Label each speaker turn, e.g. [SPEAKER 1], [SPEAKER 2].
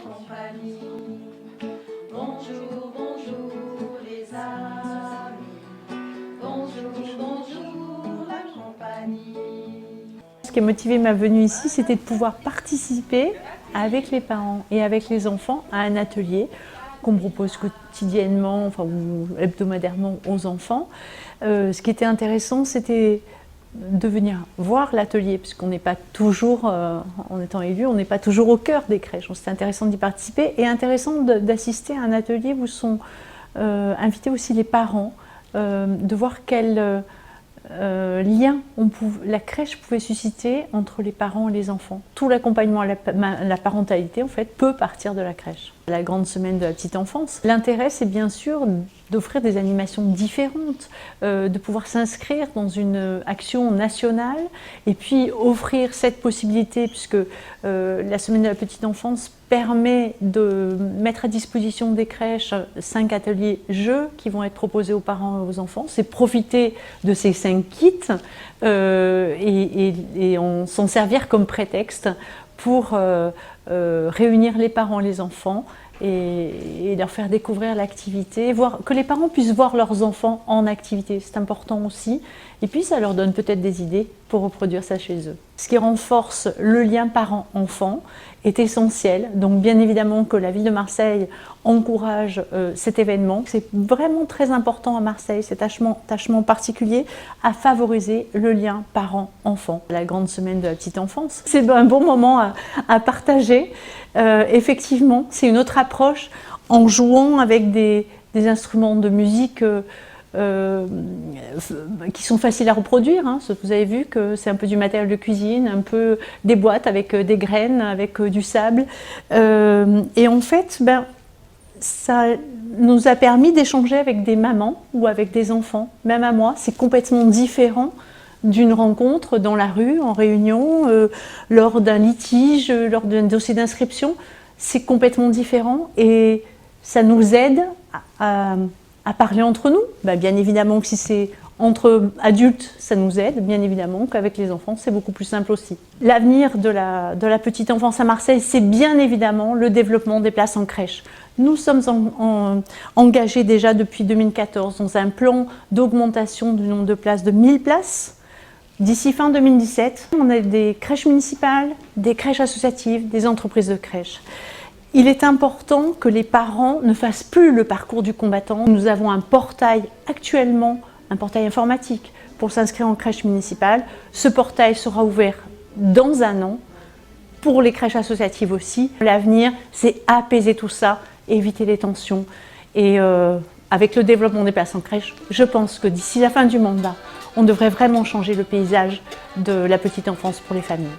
[SPEAKER 1] compagnie. Bonjour, bonjour les amis. Bonjour, bonjour la compagnie.
[SPEAKER 2] Ce qui a motivé ma venue ici, c'était de pouvoir participer avec les parents et avec les enfants à un atelier qu'on propose quotidiennement, enfin, ou hebdomadairement aux enfants. Ce qui était intéressant, c'était de venir voir l'atelier, puisqu'on n'est pas toujours, en étant élu, on n'est pas toujours au cœur des crèches. Donc c'était intéressant d'y participer et intéressant d'assister à un atelier où sont invités aussi les parents, de voir quel lien la crèche pouvait susciter entre les parents et les enfants. Tout l'accompagnement à la parentalité, en fait, peut partir de la crèche. La grande semaine de la petite enfance. L'intérêt, c'est bien sûr d'offrir des animations différentes, de pouvoir s'inscrire dans une action nationale et puis offrir cette possibilité, puisque la semaine de la petite enfance permet de mettre à disposition des crèches 5 ateliers jeux qui vont être proposés aux parents et aux enfants. C'est profiter de ces 5 kits et s'en servir comme prétexte pour réunir les parents et les enfants et leur faire découvrir l'activité, que les parents puissent voir leurs enfants en activité, c'est important aussi. Et puis ça leur donne peut-être des idées pour reproduire ça chez eux. Ce qui renforce le lien parent-enfant est essentiel. Donc bien évidemment que la ville de Marseille encourage cet événement. C'est vraiment très important à Marseille, cet attachement particulier à favoriser le lien parent-enfant. La grande semaine de la petite enfance, c'est un bon moment à partager. Effectivement, c'est une autre approche en jouant avec des instruments de musique qui sont faciles à reproduire. Vous avez vu que c'est un peu du matériel de cuisine, un peu des boîtes avec des graines, avec du sable. Et en fait, ça nous a permis d'échanger avec des mamans ou avec des enfants. Même à moi, c'est complètement différent d'une rencontre dans la rue, en réunion, lors d'un litige, lors d'un dossier d'inscription. C'est complètement différent et ça nous aide à parler entre nous. Bien évidemment que si c'est entre adultes, ça nous aide, bien évidemment qu'avec les enfants, c'est beaucoup plus simple aussi. L'avenir de la petite enfance à Marseille, c'est bien évidemment le développement des places en crèche. Nous sommes engagés déjà depuis 2014 dans un plan d'augmentation du nombre de places de 1000 places. D'ici fin 2017, on a des crèches municipales, des crèches associatives, des entreprises de crèches. Il est important que les parents ne fassent plus le parcours du combattant. Nous avons un portail actuellement, un portail informatique pour s'inscrire en crèche municipale. Ce portail sera ouvert dans un an pour les crèches associatives aussi. L'avenir, c'est apaiser tout ça, éviter les tensions. Et avec le développement des places en crèche, je pense que d'ici la fin du mandat, on devrait vraiment changer le paysage de la petite enfance pour les familles.